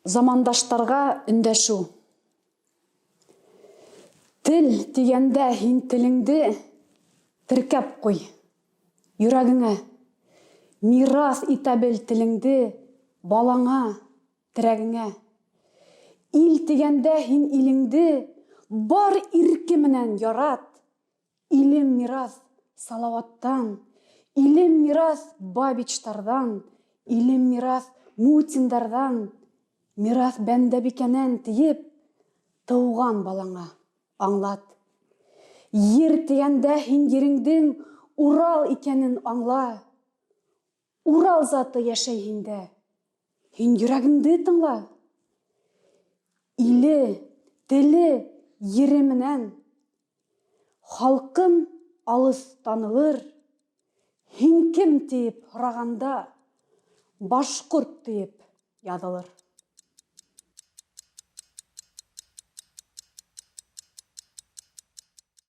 Замандаштарға үндәшү. Тел дигәндә һин телеңде теркәп қой йөрәгеңә. Мирас итә бел телеңде балаңа, терәгеңә. Ил дигәндә һин илеңде бар ирке менән ярат. Илем мирас Салаваттан, илем мирас Бабичтардан, илем мирас Мутиндардан, мирас Бәндәбикәнән тиеп, тыуган балаңа аңлат. Ер дигәндә һин ереңдең Урал икәнен аңла. Урал заты яшәй һиндә, һин йөрәгеңде тыңла. Иле, теле, ере менән халкым алыс танылыр. Һин кем тиеп һораганда, башҡорт тиеп яҙылыр.